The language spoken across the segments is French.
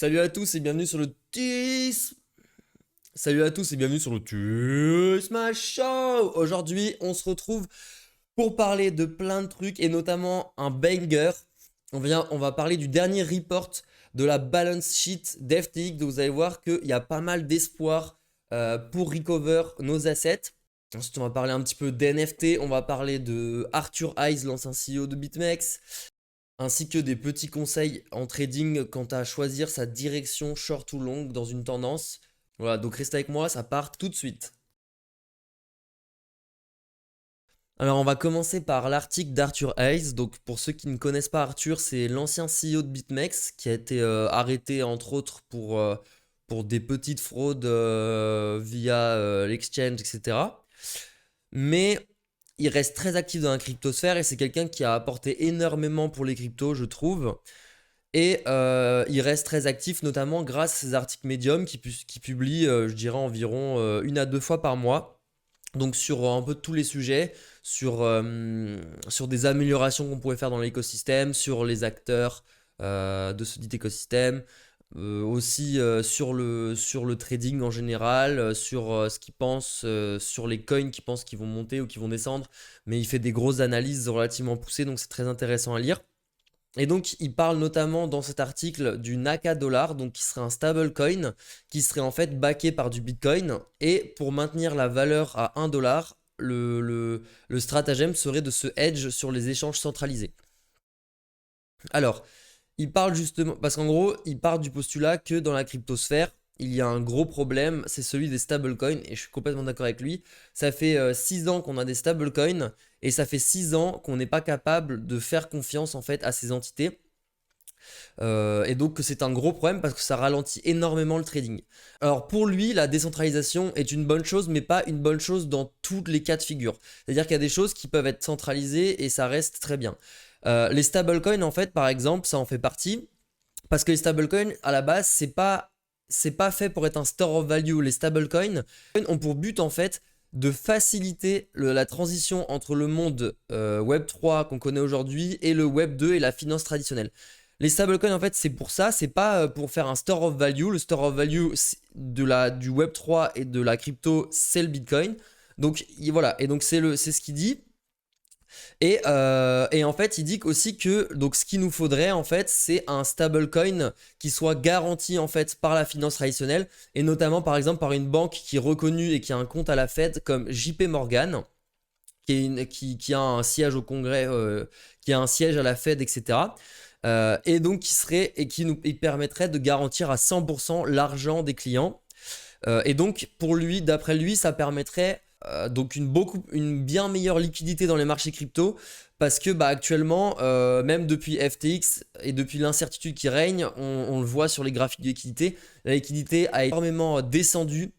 Salut à tous et bienvenue sur le Salut à tous et bienvenue sur le Smash Show. Aujourd'hui, on se retrouve pour parler de plein de trucs et notamment un banger. On va parler du dernier report de la balance sheet d'FTX. Donc vous allez voir qu'il y a pas mal d'espoir pour recover nos assets. Ensuite, on va parler un petit peu d'NFT. On va parler de Arthur Hayes, l'ancien CEO de BitMEX, ainsi que des petits conseils en trading quant à choisir sa direction short ou long dans une tendance. Voilà, donc restez avec moi, ça part tout de suite. Alors on va commencer par l'article d'Arthur Hayes. Donc pour ceux qui ne connaissent pas Arthur, c'est l'ancien CEO de BitMEX qui a été arrêté entre autres pour des petites fraudes via l'exchange, etc. Mais il reste très actif dans la cryptosphère et c'est quelqu'un qui a apporté énormément pour les cryptos, je trouve. Et il reste très actif, notamment grâce à ses articles Medium qui publie, je dirais, environ une à deux fois par mois. Donc sur un peu tous les sujets, sur des améliorations qu'on pourrait faire dans l'écosystème, sur les acteurs de ce dit écosystème, aussi sur le trading en général, sur ce qu'il pense, sur les coins qu'il pense qu'ils vont monter ou qu'ils vont descendre. Mais il fait des grosses analyses relativement poussées, donc c'est très intéressant à lire. Et donc, il parle notamment dans cet article du Naka Dollar, donc qui serait un stablecoin, qui serait en fait backé par du Bitcoin. Et pour maintenir la valeur à 1 dollar, le stratagème serait de se hedge sur les échanges centralisés. Alors, il parle justement, parce qu'en gros, il part du postulat que dans la cryptosphère, il y a un gros problème, c'est celui des stablecoins, et je suis complètement d'accord avec lui. Ça fait 6 ans qu'on a des stablecoins, et ça fait 6 ans qu'on n'est pas capable de faire confiance en fait à ces entités. Et donc que c'est un gros problème parce que ça ralentit énormément le trading. Alors pour lui, la décentralisation est une bonne chose, mais pas une bonne chose dans tous les cas de figure. C'est-à-dire qu'il y a des choses qui peuvent être centralisées et ça reste très bien. Les stablecoins, en fait, par exemple, ça en fait partie. Parce que les stablecoins, à la base, c'est pas fait pour être un store of value. Les stablecoins ont pour but, en fait, de faciliter la transition entre le monde Web 3 qu'on connaît aujourd'hui et le Web 2 et la finance traditionnelle. Les stablecoins, en fait, c'est pour ça, c'est pas pour faire un store of value. Le store of value du Web 3 et de la crypto, c'est le Bitcoin. Donc voilà, et donc c'est ce qu'il dit. Et en fait, il dit aussi que donc ce qu'il nous faudrait en fait, c'est un stablecoin qui soit garanti en fait par la finance traditionnelle et notamment par exemple par une banque qui est reconnue et qui a un compte à la Fed comme JP Morgan, qui a un siège au Congrès, qui a un siège à la Fed, etc. Et donc qui nous permettrait de garantir à 100% l'argent des clients. Et donc pour lui, d'après lui, ça permettrait donc une bien meilleure liquidité dans les marchés crypto parce que bah, actuellement, même depuis FTX et depuis l'incertitude qui règne, on le voit sur les graphiques de liquidité, la liquidité a énormément descendu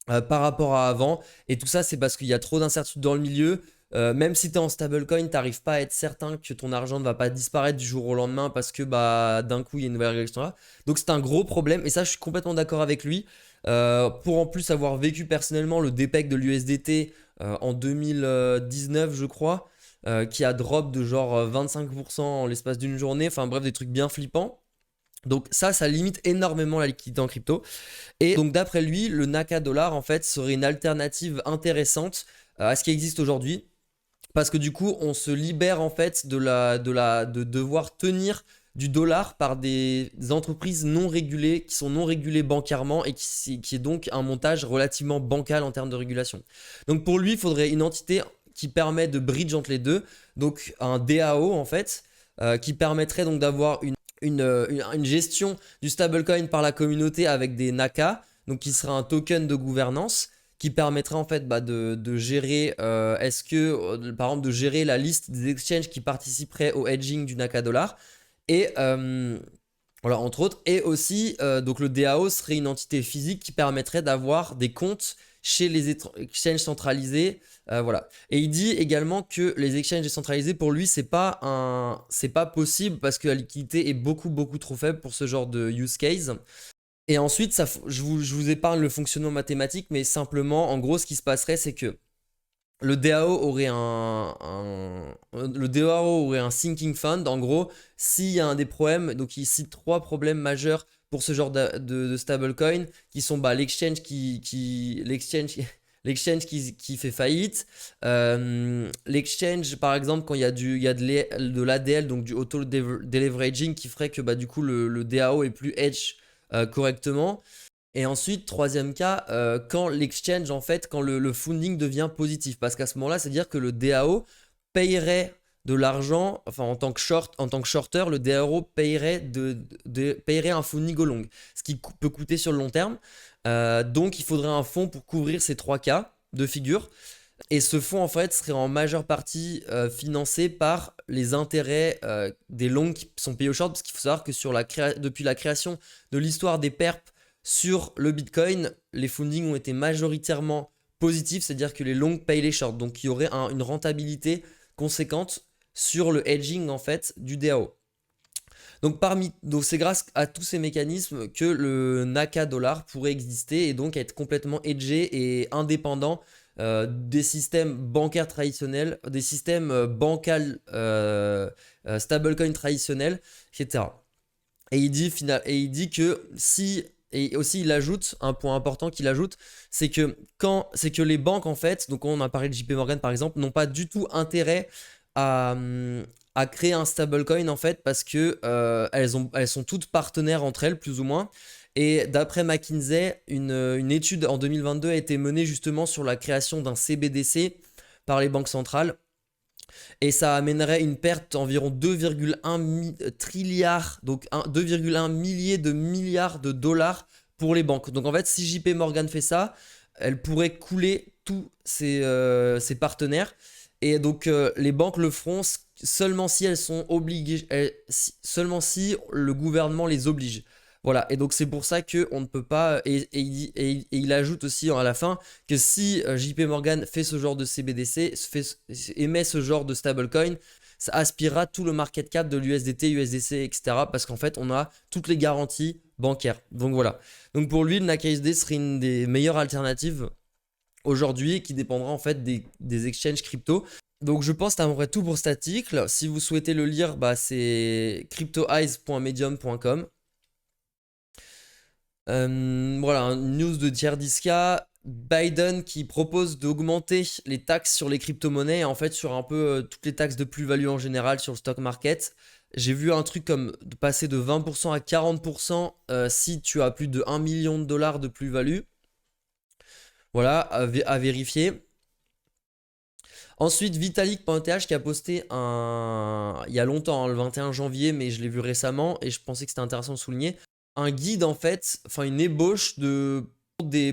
par rapport à avant. Et tout ça, c'est parce qu'il y a trop d'incertitudes dans le milieu. Même si tu es en stablecoin, tu n'arrives pas à être certain que ton argent ne va pas disparaître du jour au lendemain parce que bah, d'un coup, il y a une nouvelle régulation là. Donc c'est un gros problème. Et ça, je suis complètement d'accord avec lui. Pour en plus avoir vécu personnellement le dépeg de l'USDT en 2019, je crois, qui a drop de genre 25% en l'espace d'une journée. Enfin bref, des trucs bien flippants. Donc ça limite énormément la liquidité en crypto. Et donc d'après lui, le Naka Dollar en fait serait une alternative intéressante à ce qui existe aujourd'hui. Parce que du coup, on se libère en fait de devoir tenir du dollar par des entreprises non régulées, qui sont non régulées bancairement et qui est donc un montage relativement bancal en termes de régulation. Donc pour lui, il faudrait une entité qui permet de bridge entre les deux, donc un DAO en fait, qui permettrait donc d'avoir une gestion du stablecoin par la communauté avec des NACA, donc qui sera un token de gouvernance qui permettrait en fait bah, de gérer, par exemple de gérer la liste des exchanges qui participeraient au hedging du Naka Dollar et voilà, entre autres, et aussi donc le DAO serait une entité physique qui permettrait d'avoir des comptes chez les exchanges centralisés, voilà. Et il dit également que les exchanges décentralisés pour lui c'est pas possible parce que la liquidité est beaucoup trop faible pour ce genre de use case. Et ensuite, je vous épargne le fonctionnement mathématique, mais simplement, en gros, ce qui se passerait, c'est que le DAO aurait le DAO aurait un sinking fund. En gros, s'il y a un des problèmes, donc il cite trois problèmes majeurs pour ce genre de stablecoin, qui sont l'exchange l'exchange qui fait faillite, l'exchange par exemple quand il y a de l'ADL, donc du auto deleveraging, qui ferait que du coup le DAO est plus hedge correctement. Et ensuite, troisième cas, quand l'exchange, en fait, quand le funding devient positif. Parce qu'à ce moment-là, c'est-à-dire que le DAO payerait de l'argent, enfin en tant que shorter, le DAO payerait, payerait un funding au long, ce qui peut coûter sur le long terme. Donc il faudrait un fonds pour couvrir ces trois cas de figure. Et ce fonds, en fait, serait en majeure partie financé par les intérêts des longs qui sont payés au short. Parce qu'il faut savoir que depuis la création de l'histoire des perps sur le Bitcoin, les fundings ont été majoritairement positifs, c'est-à-dire que les longs payent les shorts. Donc il y aurait une rentabilité conséquente sur le hedging en fait du DAO. Donc c'est grâce à tous ces mécanismes que le Naka dollar pourrait exister et donc être complètement hedgé et indépendant des systèmes bancaires traditionnels, des systèmes stablecoin traditionnels, etc. Et il dit que si, et aussi il ajoute, un point important qu'il ajoute, c'est que les banques en fait, donc on a parlé de JP Morgan par exemple, n'ont pas du tout intérêt à, créer un stablecoin en fait, parce que elles sont toutes partenaires entre elles plus ou moins. Et d'après McKinsey, une étude en 2022 a été menée justement sur la création d'un CBDC par les banques centrales. Et ça amènerait une perte d'environ 2,1 trilliards, donc 2,1 milliers de milliards de dollars pour les banques. Donc en fait, si JP Morgan fait ça, elle pourrait couler tous ses partenaires. Et donc les banques le feront seulement si elles sont obligées, seulement si le gouvernement les oblige. Voilà, et donc c'est pour ça qu'on ne peut pas, et il ajoute aussi à la fin que si JP Morgan fait ce genre de CBDC, émet ce genre de stablecoin, ça aspirera tout le market cap de l'USDT, USDC, etc. Parce qu'en fait, on a toutes les garanties bancaires. Donc voilà. Donc pour lui, le NakaUSD serait une des meilleures alternatives aujourd'hui, qui dépendra en fait des exchanges crypto. Donc je pense que c'est à peu près tout pour cet article. Si vous souhaitez le lire, c'est cryptoeyes.medium.com. Voilà, une news de Tierdisca. Biden qui propose d'augmenter les taxes sur les crypto-monnaies, en fait sur un peu toutes les taxes de plus-value en général sur le stock market. J'ai vu un truc comme de passer de 20% à 40% si tu as plus de 1 million de dollars de plus-value. Voilà, à vérifier. Ensuite, Vitalik.th qui a posté il y a longtemps, le 21 janvier, mais je l'ai vu récemment et je pensais que c'était intéressant de souligner, un guide en fait, enfin une ébauche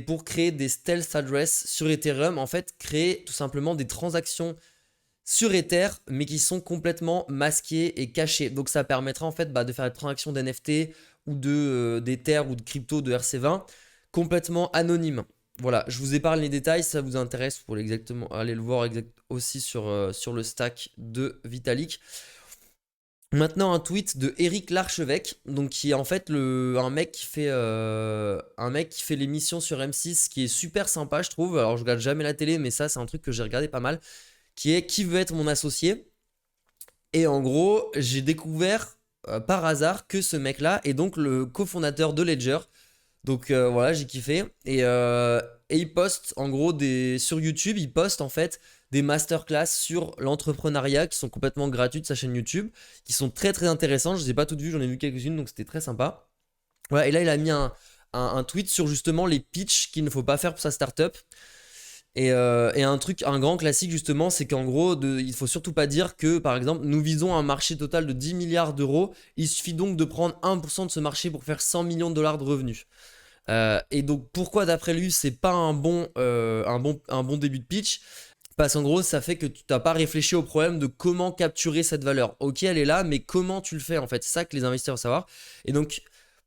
pour créer des stealth address sur Ethereum, en fait, créer tout simplement des transactions sur Ether, mais qui sont complètement masquées et cachées. Donc ça permettra en fait de faire des transactions d'NFT ou d'Ether ou de crypto de RC20 complètement anonymes. Voilà, je vous épargne les détails, si ça vous intéresse, vous pouvez aller le voir aussi sur le stack de Vitalik. Maintenant, un tweet de Eric Larchevêque, donc qui est en fait un mec qui fait l'émission sur M6, qui est super sympa, je trouve. Alors, je regarde jamais la télé, mais ça, c'est un truc que j'ai regardé pas mal, qui est Qui veut être mon associé? Et en gros, j'ai découvert par hasard que ce mec-là est donc le cofondateur de Ledger. Donc voilà, j'ai kiffé. Et il poste en gros sur YouTube, il poste en fait des masterclass sur l'entrepreneuriat qui sont complètement gratuites de sa chaîne YouTube, qui sont très très intéressantes. Je ne les ai pas toutes vues, j'en ai vu quelques-unes, donc c'était très sympa. Voilà, et là il a mis un tweet sur justement les pitchs qu'il ne faut pas faire pour sa startup. Et un grand classique justement, c'est qu'en gros, il faut surtout pas dire que, par exemple, nous visons un marché total de 10 milliards d'euros. Il suffit donc de prendre 1% de ce marché pour faire 100 millions de dollars de revenus. Et donc, pourquoi d'après lui, c'est pas un bon début de pitch? Parce qu'en gros, ça fait que tu n'as pas réfléchi au problème de comment capturer cette valeur. Ok, elle est là, mais comment tu le fais en fait? C'est ça que les investisseurs veulent savoir. Et donc,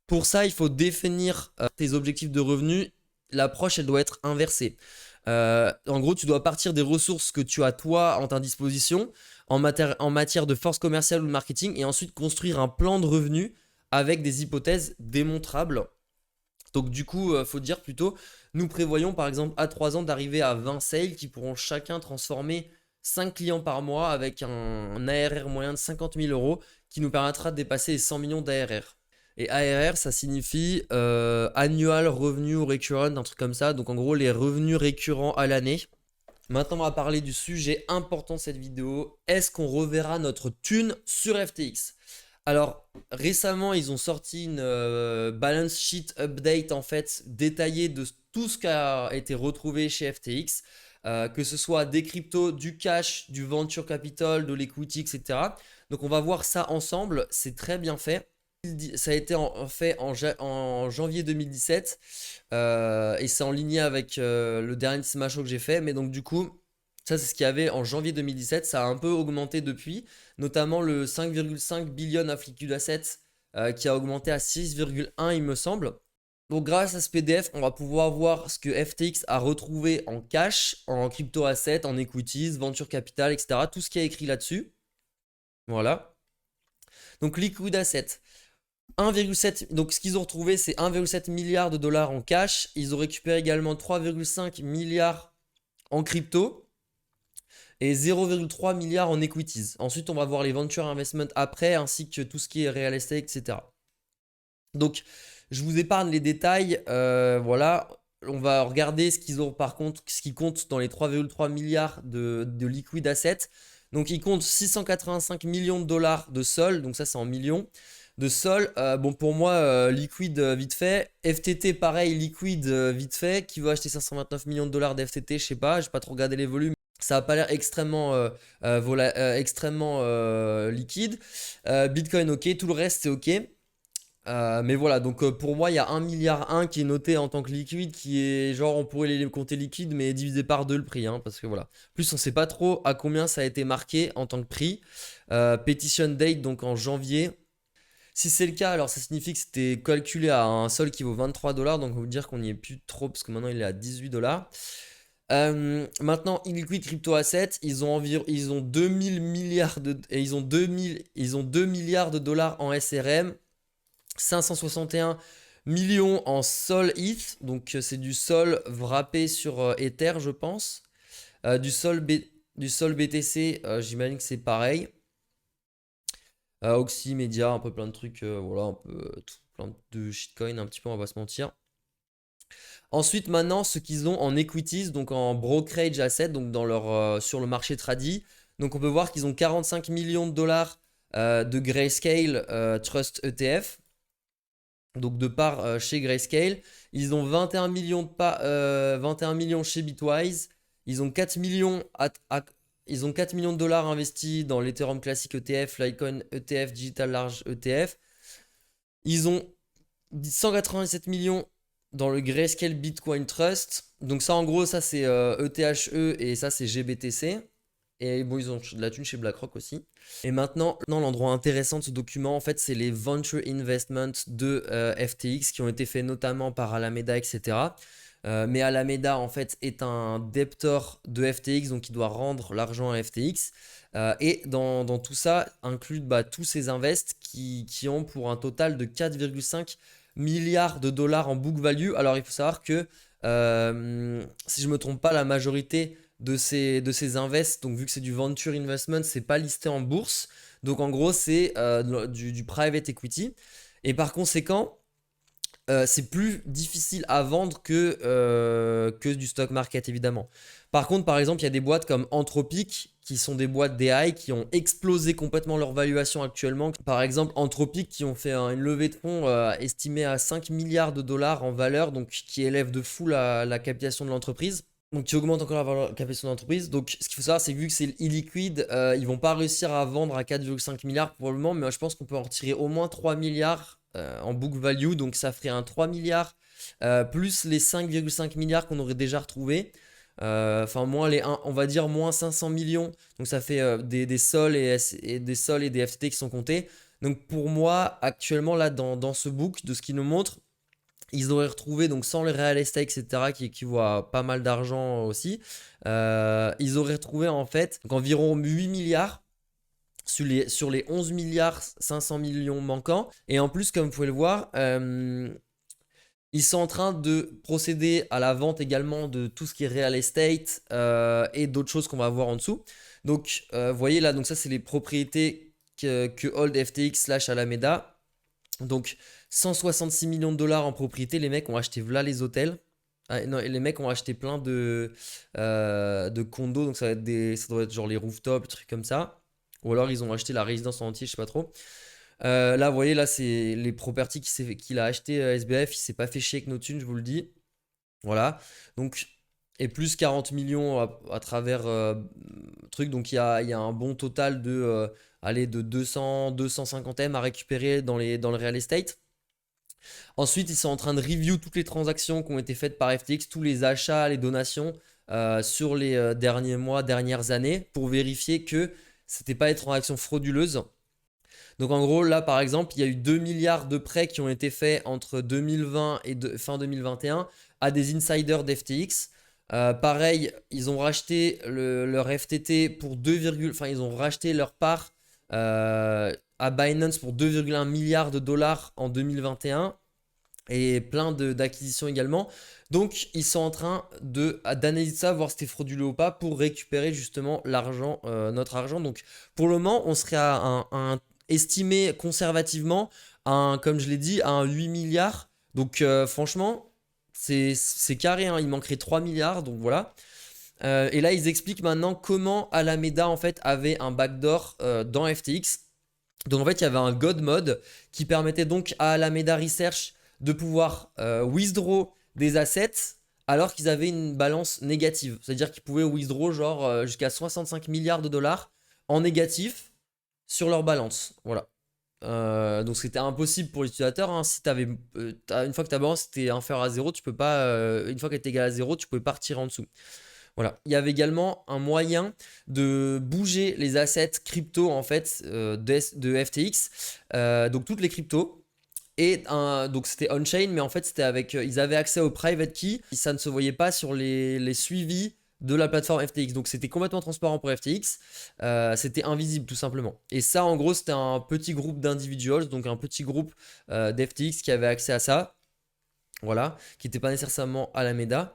pour ça, il faut définir tes objectifs de revenus. L'approche, elle doit être inversée. En gros, tu dois partir des ressources que tu as toi en ta disposition en matière de force commerciale ou de marketing, et ensuite construire un plan de revenus avec des hypothèses démontrables. Donc du coup, faut dire plutôt, nous prévoyons par exemple à 3 ans d'arriver à 20 sales qui pourront chacun transformer 5 clients par mois avec un ARR moyen de 50 000 euros qui nous permettra de dépasser les 100 millions d'ARR. Et ARR, ça signifie Annual Revenue Recurrent, un truc comme ça. Donc en gros, les revenus récurrents à l'année. Maintenant, on va parler du sujet important de cette vidéo. Est-ce qu'on reverra notre thune sur FTX? Alors, récemment, ils ont sorti une balance sheet update en fait détaillée de tout ce qui a été retrouvé chez FTX, que ce soit des cryptos, du cash, du venture capital, de l'equity, etc. Donc, on va voir ça ensemble. C'est très bien fait. Ça a été fait en janvier 2017 et c'est en ligne avec le dernier Smash Show que j'ai fait. Mais donc, du coup, ça, c'est ce qu'il y avait en janvier 2017. Ça a un peu augmenté depuis, notamment le 5,5 billion of liquid assets qui a augmenté à 6,1 il me semble. Donc grâce à ce PDF, on va pouvoir voir ce que FTX a retrouvé en cash, en crypto assets, en equities, venture capital, etc. Tout ce qui est écrit là-dessus. Voilà. Donc liquid assets. 1,7, donc ce qu'ils ont retrouvé, c'est 1,7 milliard de dollars en cash. Ils ont récupéré également 3,5 milliards en crypto et 0,3 milliard en equities. Ensuite, on va voir les venture investment après, ainsi que tout ce qui est real estate, etc. Donc, je vous épargne les détails. Voilà, on va regarder ce qu'ils ont par contre, ce qui compte dans les 3,3 milliards de liquid assets. Donc, ils comptent 685 millions de dollars de sol, donc ça c'est en millions de sol. Bon, pour moi, liquide vite fait. FTT, pareil, liquide vite fait. Qui veut acheter 529 millions de dollars d'FTT? Je sais pas, j'ai pas trop regardé les volumes. Ça n'a pas l'air extrêmement liquide. Bitcoin, ok. Tout le reste, c'est ok. Mais voilà, donc pour moi, il y a 1,1 milliard qui est noté en tant que liquide, qui est genre, on pourrait les compter liquide, mais divisé par 2 le prix, hein, parce que voilà. Plus, on sait pas trop à combien ça a été marqué en tant que prix. Petition date, donc en janvier. Si c'est le cas, alors ça signifie que c'était calculé à un sol qui vaut 23 dollars, donc on va dire qu'on n'y est plus trop, parce que maintenant il est à 18 dollars. Maintenant, Illiquid Crypto Assets, ils ont 2000 milliards et ils ont 2 milliards de dollars en SRM, 561 millions en Sol ETH, donc c'est du Sol wrappé sur Ether, je pense. Du Sol BTC, j'imagine que c'est pareil. Oxy, Media, un peu plein de trucs, voilà, un peu plein de shitcoin, un petit peu, on va pas se mentir. Ensuite, maintenant, ce qu'ils ont en equities, donc en brokerage asset, donc sur le marché tradi. Donc, on peut voir qu'ils ont 45 millions de dollars de Grayscale Trust ETF. Donc, de part chez Grayscale. Ils ont 21 millions, 21 millions chez Bitwise. Ils ont 4 millions ils ont 4 millions de dollars investis dans l'Ethereum Classic ETF, Litecoin ETF, Digital Large ETF. Ils ont 187 millions dans le Grayscale Bitcoin Trust. Donc ça, en gros, ça c'est ETHE et ça c'est GBTC. Et bon, ils ont de la thune chez BlackRock aussi. Et maintenant, l'endroit intéressant de ce document, en fait, c'est les venture investments de FTX qui ont été faits notamment par Alameda, etc. Mais Alameda, en fait, est un debtor de FTX, donc il doit rendre l'argent à FTX. Et dans tout ça, inclut tous ces invests qui ont pour un total de 4,5 milliards de dollars en book value. Alors, il faut savoir que, si je ne me trompe pas, la majorité de ces invests, donc vu que c'est du venture investment, c'est pas listé en bourse. Donc, en gros, c'est du private equity. Et par conséquent, c'est plus difficile à vendre que du stock market, évidemment. Par contre, par exemple, il y a des boîtes comme Anthropic qui sont des boîtes d'AI qui ont explosé complètement leur valuation actuellement. Par exemple, Anthropic qui ont fait une levée de fonds estimée à 5 milliards de dollars en valeur, donc qui élève de fou la capitalisation de l'entreprise. Donc qui augmente encore la capitalisation de l'entreprise. Donc ce qu'il faut savoir, c'est que vu que c'est illiquide, ils vont pas réussir à vendre à 4,5 milliards pour le moment, mais je pense qu'on peut en retirer au moins 3 milliards en book value. Donc ça ferait un 3 milliards plus les 5,5 milliards qu'on aurait déjà retrouvés. Enfin, on va dire moins 500 millions. Donc ça fait des sols et des sols et des FTT qui sont comptés. Donc pour moi, actuellement, là, dans ce book, de ce qu'il nous montre, ils auraient retrouvé, donc sans le real estate, etc., qui équivaut à pas mal d'argent aussi, ils auraient retrouvé en fait donc environ 8 milliards sur les 11 milliards 500 millions manquants. Et en plus, comme vous pouvez le voir, ils sont en train de procéder à la vente également de tout ce qui est real estate et d'autres choses qu'on va voir en dessous. Donc, vous voyez là, donc ça, c'est les propriétés que hold FTX / Alameda. Donc, 166 millions de dollars en propriété. Les mecs ont acheté voilà les hôtels. Ah, non, et les mecs ont acheté plein de condos, donc ça doit être genre les rooftops, des trucs comme ça. Ou alors ils ont acheté la résidence en entier, je sais pas trop. Là, vous voyez, là, c'est les properties qu'il a acheté SBF. Il s'est pas fait chier avec nos thunes, je vous le dis. Voilà. Donc, et plus 40 millions à travers truc. Donc, il y a un bon total allez, de 250 M à récupérer dans le real estate. Ensuite, ils sont en train de review toutes les transactions qui ont été faites par FTX, tous les achats, les donations sur les derniers mois, dernières années, pour vérifier que c'était pas des transactions frauduleuses. Donc en gros, là par exemple, il y a eu 2 milliards de prêts qui ont été faits entre 2020 et fin 2021 à des insiders d'FTX. Pareil, ils ont racheté leur FTT pour 2, enfin ils ont racheté leur part à Binance pour 2,1 milliards de dollars en 2021 et plein d'acquisitions également. Donc ils sont en train d'analyser ça, voir si c'était frauduleux ou pas pour récupérer justement l'argent, notre argent. Donc pour le moment, on serait à estimé conservativement comme je l'ai dit, à un 8 milliards. Donc franchement, c'est carré, hein. Il manquerait 3 milliards, donc voilà. Et là, ils expliquent maintenant comment Alameda en fait avait un backdoor dans FTX. Donc en fait, il y avait un God mode qui permettait donc à Alameda Research de pouvoir withdraw des assets alors qu'ils avaient une balance négative. C'est-à-dire qu'ils pouvaient withdraw genre jusqu'à 65 milliards de dollars en négatif sur leur balance. Voilà. Donc c'était impossible pour l'utilisateur, hein. Si une fois que ta balance était inférieure à 0, tu peux pas, une fois qu'elle est égale à 0, tu pouvais pas retirer en dessous. Voilà. Il y avait également un moyen de bouger les assets crypto en fait de FTX, donc toutes les cryptos. Et donc c'était on-chain, mais en fait c'était ils avaient accès au private key, et ça ne se voyait pas sur les suivis de la plateforme FTX. Donc c'était complètement transparent pour FTX, c'était invisible tout simplement. Et ça en gros c'était un petit groupe d'individuals, donc un petit groupe d'FTX qui avait accès à ça, voilà, qui n'était pas nécessairement à Alameda.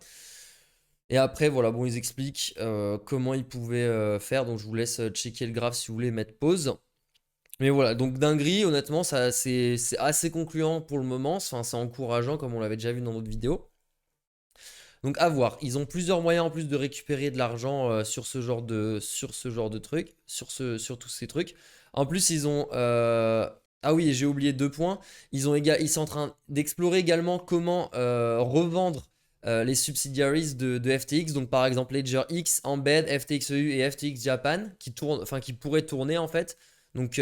Et après, voilà, bon, ils expliquent comment ils pouvaient faire. Donc, je vous laisse checker le graphe si vous voulez mettre pause. Mais voilà, donc dinguerie, honnêtement, c'est assez concluant pour le moment. Enfin, c'est encourageant, comme on l'avait déjà vu dans d'autres vidéos. Donc, à voir. Ils ont plusieurs moyens en plus de récupérer de l'argent sur ce genre de trucs, sur tous ces trucs. En plus, ils ont. Ah oui, j'ai oublié 2 points. Ils sont en train d'explorer également comment revendre les subsidiaries de FTX. Donc, par exemple, Ledger X, Embed, FTX EU et FTX Japan, qui pourraient tourner en fait. Donc,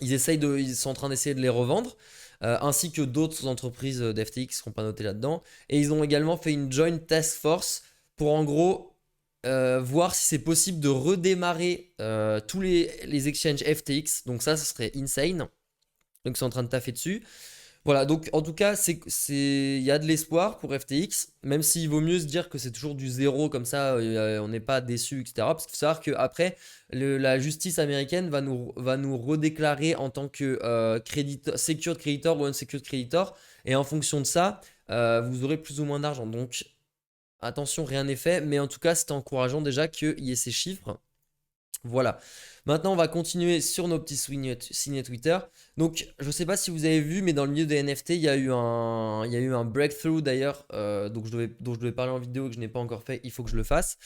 ils sont en train d'essayer de les revendre, ainsi que d'autres entreprises d'FTX qui ne seront pas notées là-dedans. Et ils ont également fait une joint task force pour en gros voir si c'est possible de redémarrer tous les exchanges FTX. Donc ça serait insane. Donc ils sont en train de taffer dessus. Voilà, donc en tout cas, il y a de l'espoir pour FTX, même s'il vaut mieux se dire que c'est toujours du zéro, comme ça on n'est pas déçu, etc. Parce qu'il faut savoir qu'après, la justice américaine va nous redéclarer en tant que secured creditor ou unsecured creditor, et en fonction de ça, vous aurez plus ou moins d'argent. Donc attention, rien n'est fait, mais en tout cas, c'était encourageant déjà qu'il y ait ces chiffres. Voilà. Maintenant, on va continuer sur nos petits signets Twitter. Donc, je ne sais pas si vous avez vu, mais dans le milieu des NFT, il y a eu un breakthrough d'ailleurs, dont je devais parler en vidéo que je n'ai pas encore fait. Il faut que je le fasse.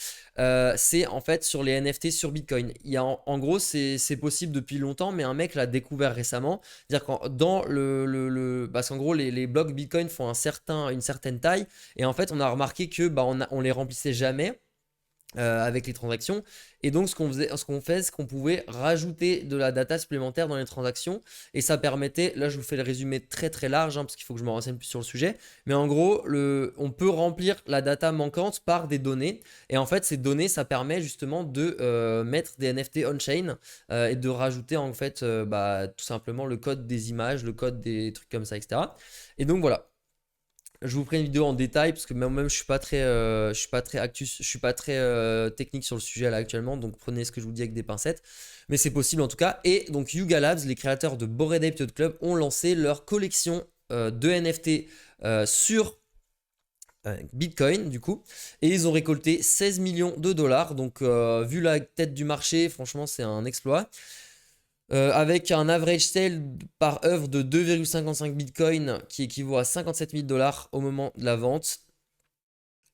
C'est en fait sur les NFT sur Bitcoin. En gros, c'est possible depuis longtemps, mais un mec l'a découvert récemment. C'est-à-dire parce qu'en gros, les blocs Bitcoin font une certaine taille, et en fait, on a remarqué que on les remplissait jamais. Avec les transactions, et donc ce qu'on pouvait rajouter de la data supplémentaire dans les transactions, et ça permettait, là je vous fais le résumé très très large, hein, parce qu'il faut que je me renseigne plus sur le sujet, mais en gros on peut remplir la data manquante par des données, et en fait ces données ça permet justement de mettre des NFT on-chain et de rajouter en fait tout simplement le code des images, le code des trucs comme ça, etc. Et donc voilà, je vous ferai une vidéo en détail parce que même je suis pas très je suis pas très technique sur le sujet là actuellement, donc prenez ce que je vous dis avec des pincettes, mais c'est possible en tout cas. Et donc Yuga Labs, les créateurs de Bored Ape Yacht Club, ont lancé leur collection de NFT sur Bitcoin du coup, et ils ont récolté 16 millions de dollars. Donc vu la tête du marché, franchement c'est un exploit. avec un average sale par œuvre de 2,55 bitcoin qui équivaut à 57 000 dollars au moment de la vente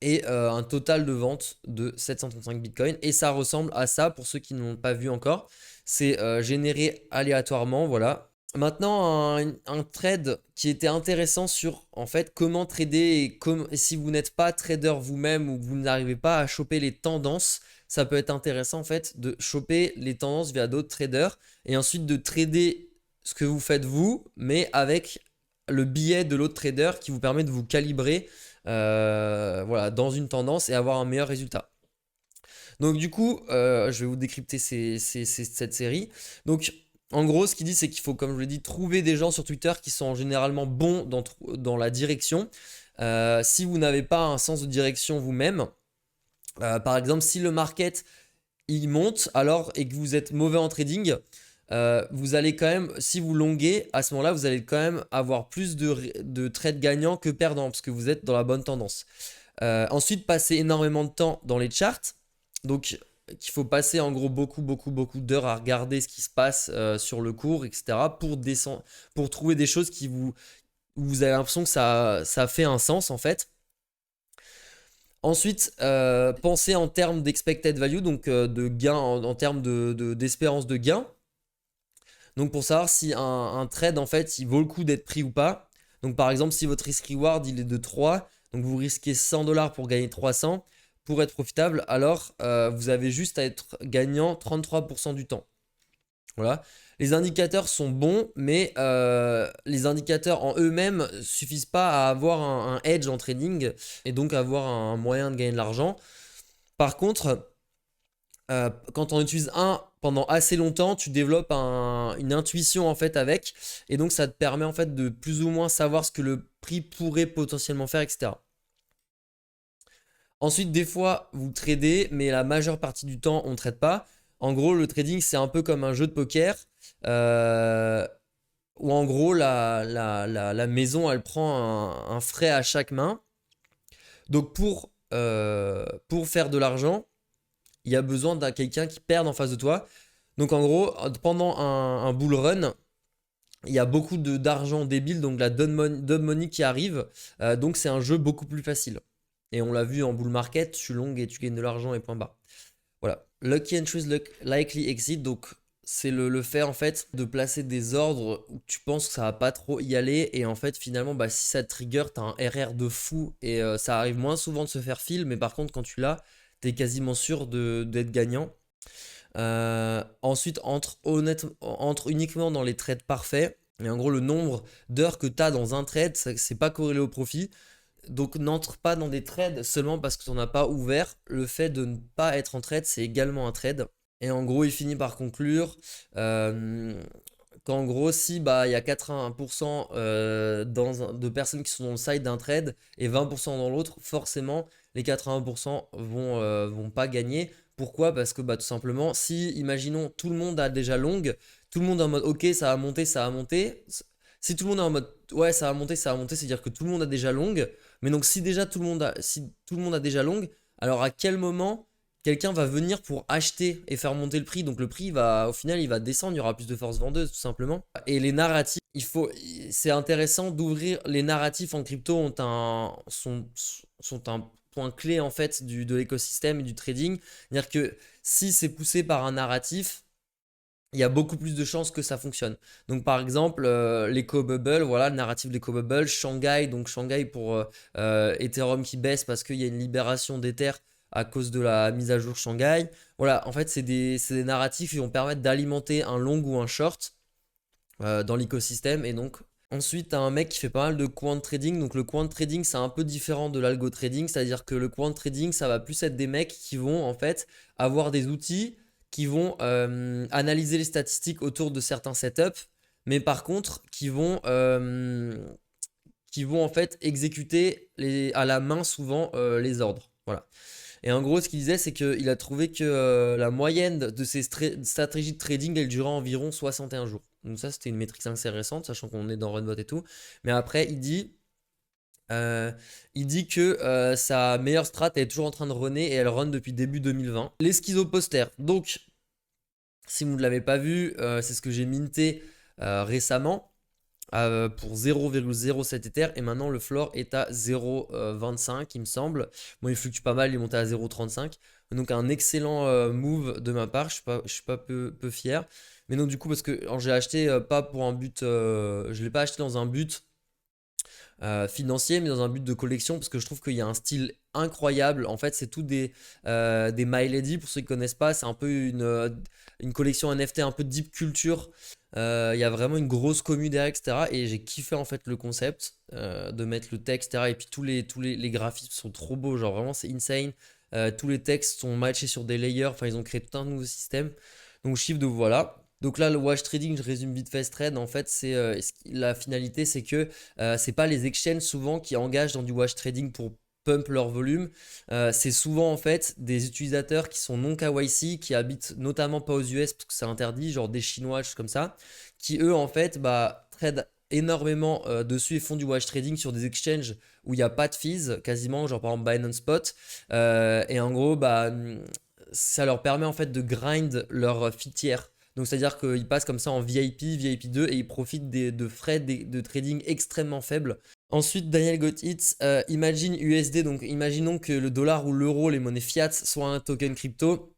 et un total de vente de 735 bitcoins. Et ça ressemble à ça pour ceux qui n'ont pas vu encore. C'est généré aléatoirement, voilà. Maintenant, un trade qui était intéressant sur en fait comment trader et si vous n'êtes pas trader vous-même ou que vous n'arrivez pas à choper les tendances, ça peut être intéressant en fait de choper les tendances via d'autres traders et ensuite de trader ce que vous faites vous, mais avec le biais de l'autre trader qui vous permet de vous calibrer voilà, dans une tendance et avoir un meilleur résultat. Donc du coup, je vais vous décrypter cette série. Donc en gros, ce qu'il dit, c'est qu'il faut, comme je vous l'ai dit, trouver des gens sur Twitter qui sont généralement bons dans la direction. Si vous n'avez pas un sens de direction vous-même, par exemple, si le market il monte alors et que vous êtes mauvais en trading, vous allez quand même, si vous longuez, à ce moment-là, vous allez quand même avoir plus de trades gagnants que perdants parce que vous êtes dans la bonne tendance. Ensuite, passer énormément de temps dans les charts. Donc, qu'il faut passer en gros beaucoup d'heures à regarder ce qui se passe sur le cours, etc. pour trouver des choses où vous avez l'impression que ça fait un sens en fait. Ensuite, pensez en termes d'expected value, donc de gain, en termes d'espérance de gain. Donc pour savoir si un trade en fait il vaut le coup d'être pris ou pas. Donc par exemple si votre risk reward il est de 3, donc vous risquez 100 dollars pour gagner 300, pour être profitable, alors vous avez juste à être gagnant 33% du temps. Voilà. Les indicateurs sont bons, mais les indicateurs en eux-mêmes suffisent pas à avoir un edge en trading et donc avoir un moyen de gagner de l'argent. Par contre, quand on utilise un pendant assez longtemps, tu développes une intuition en fait avec, et donc ça te permet en fait de plus ou moins savoir ce que le prix pourrait potentiellement faire, etc. Ensuite, des fois, vous tradez, mais la majeure partie du temps, on ne trade pas. En gros, le trading, c'est un peu comme un jeu de poker, euh, où en gros, la maison, elle prend un frais à chaque main. Donc pour faire de l'argent, il y a besoin d'un quelqu'un qui perde en face de toi. Donc en gros, pendant un bull run, il y a beaucoup d'argent débile, donc la dumb money qui arrive. Donc c'est un jeu beaucoup plus facile. Et on l'a vu en bull market, tu long et tu gagnes de l'argent et point barre. Voilà. Lucky entries, likely exit. Donc c'est le fait en fait de placer des ordres où tu penses que ça va pas trop y aller. Et en fait finalement, bah, si ça te trigger, t'as un RR de fou. Et ça arrive moins souvent de se faire fill. Mais par contre quand tu l'as, t'es quasiment sûr d'être gagnant. Ensuite, entre uniquement dans les trades parfaits. Et en gros, le nombre d'heures que tu as dans un trade, c'est pas corrélé au profit. Donc, n'entre pas dans des trades seulement parce que tu n'en as pas ouvert. Le fait de ne pas être en trade, c'est également un trade. Et en gros, il finit par conclure qu'en gros, si bah, il y a 81% de personnes qui sont dans le side d'un trade et 20% dans l'autre, forcément, les 80% vont pas gagner. Pourquoi? Parce que bah, tout simplement, si, imaginons, tout le monde a déjà long, tout le monde est en mode ok, ça va monter, ça va monter. Si tout le monde est en mode ouais, ça va monter, c'est-à-dire que tout le monde a déjà long. Mais donc, si tout le monde a déjà long, alors à quel moment quelqu'un va venir pour acheter et faire monter le prix? Donc, le prix au final, il va descendre, il y aura plus de force vendeuse, tout simplement. Et les narratifs, c'est intéressant d'ouvrir. Les narratifs en crypto sont un point clé en fait de l'écosystème et du trading. C'est-à-dire que si c'est poussé par un narratif, il y a beaucoup plus de chances que ça fonctionne. Donc par exemple, l'éco-bubble, voilà, le narratif de l'éco-bubble, Shanghai, donc Shanghai pour Ethereum qui baisse parce qu'il y a une libération d'Ether à cause de la mise à jour Shanghai. Voilà, en fait, c'est des narratifs qui vont permettre d'alimenter un long ou un short dans l'écosystème. Et donc, ensuite, tu as un mec qui fait pas mal de quant trading. Donc, le quant trading, c'est un peu différent de l'algo trading. C'est-à-dire que le quant trading, ça va plus être des mecs qui vont en fait avoir des outils qui vont analyser les statistiques autour de certains setups. Mais par contre, qui vont en fait exécuter à la main souvent les ordres. Voilà. Et en gros, ce qu'il disait, c'est qu'il a trouvé que la moyenne de ces stratégies de trading, elle durait environ 61 jours. Donc ça, c'était une métrique assez récente, sachant qu'on est dans Runbot et tout. Mais après, euh, il dit que sa meilleure strat, elle est toujours en train de runner et elle run depuis début 2020. Les schizoposters. Donc, Si vous ne l'avez pas vu, c'est ce que j'ai minté récemment pour 0,07 Ether et maintenant le floor est à 0,25 il me semble. Bon, il fluctue pas mal, il est monté à 0,35. Donc un excellent move de ma part, je suis pas peu fier. Mais donc du coup parce que j'ai acheté pas pour un but, je l'ai pas acheté dans un but financier, mais dans un but de collection, parce que je trouve qu'il y a un style incroyable. En fait, c'est tout des My Lady, pour ceux qui connaissent pas, c'est un peu une collection NFT un peu deep culture. Il y a vraiment une grosse commu derrière, etc. Et j'ai kiffé en fait le concept de mettre le texte, etc. Et puis les graphismes sont trop beaux, genre vraiment c'est insane. Tous les textes sont matchés sur des layers, enfin ils ont créé tout un nouveau système. Donc je kiffe de voilà. Donc là, le wash trading, je résume vite fait ce trade. En fait, la finalité, c'est que c'est pas les exchanges souvent qui engagent dans du wash trading pour pump leur volume. C'est souvent en fait des utilisateurs qui sont non KYC, qui habitent notamment pas aux US parce que c'est interdit, genre des Chinois, choses comme ça, qui eux en fait trade énormément dessus et font du wash trading sur des exchanges où il n'y a pas de fees quasiment, genre par exemple Binance Spot. Et en gros, ça leur permet en fait de grind leur fee tier. Donc c'est-à-dire qu'ils passent comme ça en VIP, VIP2 et ils profitent de frais de trading extrêmement faibles. Ensuite, Daniel Gotitz, Imagine USD, donc imaginons que le dollar ou l'euro, les monnaies fiat, soient un token crypto.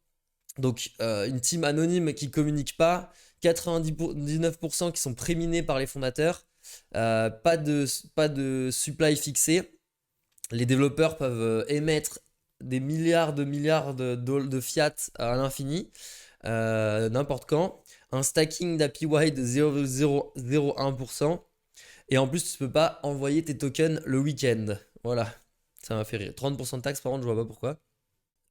Donc une team anonyme qui communique pas, 99% qui sont préminés par les fondateurs, pas de supply fixé. Les développeurs peuvent émettre des milliards de fiat à l'infini, n'importe quand. Un stacking d'APY de 0,001%. Et en plus, tu peux pas envoyer tes tokens le week-end. Voilà, ça m'a fait rire. 30% de taxes, par contre, je vois pas pourquoi.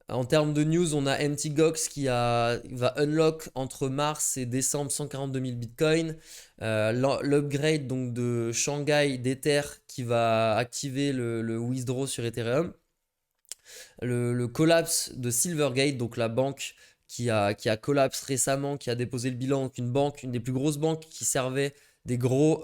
En termes de news, on a MTGOX va unlock entre mars et décembre 142 000 bitcoins. L'upgrade donc de Shanghai d'Ether qui va activer le withdraw sur Ethereum. Le collapse de Silvergate, donc la banque qui a collapse récemment, qui a déposé le bilan, donc une des plus grosses banques qui servait des gros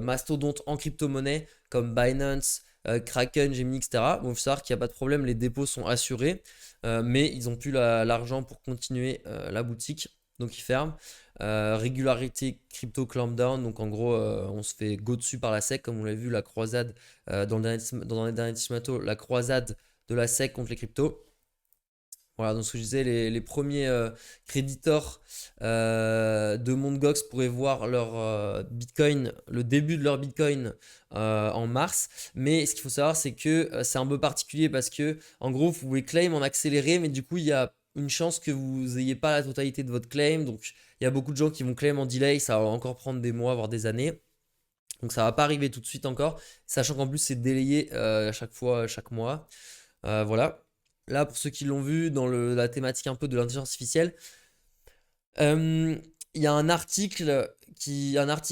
mastodontes en crypto-monnaie comme Binance, Kraken, Gemini, etc. Bon, il faut savoir qu'il n'y a pas de problème, les dépôts sont assurés, mais ils n'ont plus l'argent pour continuer la boutique, donc ils ferment. Régularité crypto clampdown, donc en gros on se fait go dessus par la SEC, comme on l'a vu, la croisade dans les derniers Tismato, la croisade de la SEC contre les cryptos. Voilà, donc ce que je disais, les premiers créditeurs de Mt. Gox pourraient voir leur Bitcoin, le début de leur Bitcoin en mars. Mais ce qu'il faut savoir, c'est que c'est un peu particulier parce que, en gros, vous pouvez claim en accéléré, mais du coup, il y a une chance que vous n'ayez pas la totalité de votre claim. Donc, il y a beaucoup de gens qui vont claim en delay, ça va encore prendre des mois, voire des années. Donc, ça va pas arriver tout de suite encore, sachant qu'en plus, c'est délayé à chaque fois, chaque mois. Voilà. Là, pour ceux qui l'ont vu, dans la thématique un peu de l'intelligence artificielle, il y a un article,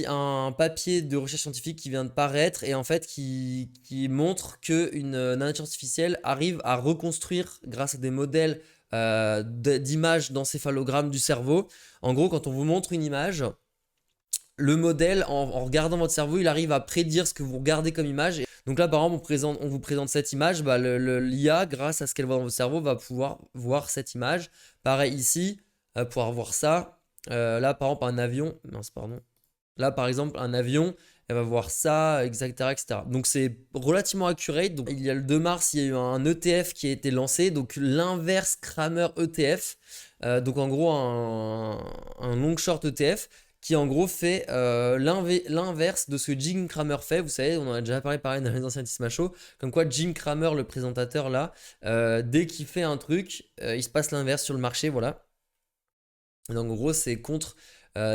un papier de recherche scientifique qui vient de paraître et en fait qui montre qu'une intelligence artificielle arrive à reconstruire grâce à des modèles d'images d'encéphalogramme du cerveau. En gros, quand on vous montre une image, le modèle, en regardant votre cerveau, il arrive à prédire ce que vous regardez comme image. Donc là, par exemple, on vous présente cette image, l'IA, grâce à ce qu'elle voit dans votre cerveau, va pouvoir voir cette image. Pareil ici, pouvoir voir ça. Là, par exemple, un avion. Mince, pardon. Là, par exemple, un avion, elle va voir ça, etc., etc. Donc c'est relativement accurate. Donc, il y a le 2 mars, il y a eu un ETF qui a été lancé, donc l'inverse Kramer ETF. Donc en gros, un long short ETF qui en gros fait l'inverse de ce que Jim Cramer fait. Vous savez, on en a déjà parlé dans les anciens Tisma Show, comme quoi Jim Cramer, le présentateur là, dès qu'il fait un truc, il se passe l'inverse sur le marché, voilà. Donc en gros, c'est contre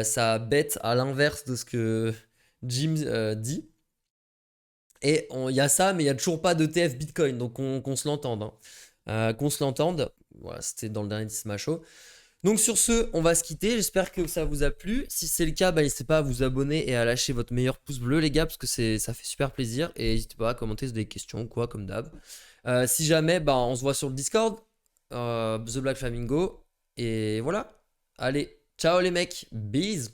sa bête à l'inverse de ce que Jim dit. Et il y a ça, mais il n'y a toujours pas d'ETF Bitcoin, donc qu'on se l'entende. Qu'on se l'entende. Voilà, c'était dans le dernier Tisma Show. Donc sur ce, on va se quitter. J'espère que ça vous a plu. Si c'est le cas, n'hésitez pas à vous abonner et à lâcher votre meilleur pouce bleu, les gars, parce que ça fait super plaisir. Et n'hésitez pas à commenter des questions ou quoi, comme d'hab. Si jamais, on se voit sur le Discord, The Black Flamingo. Et voilà. Allez, ciao les mecs. Bisous.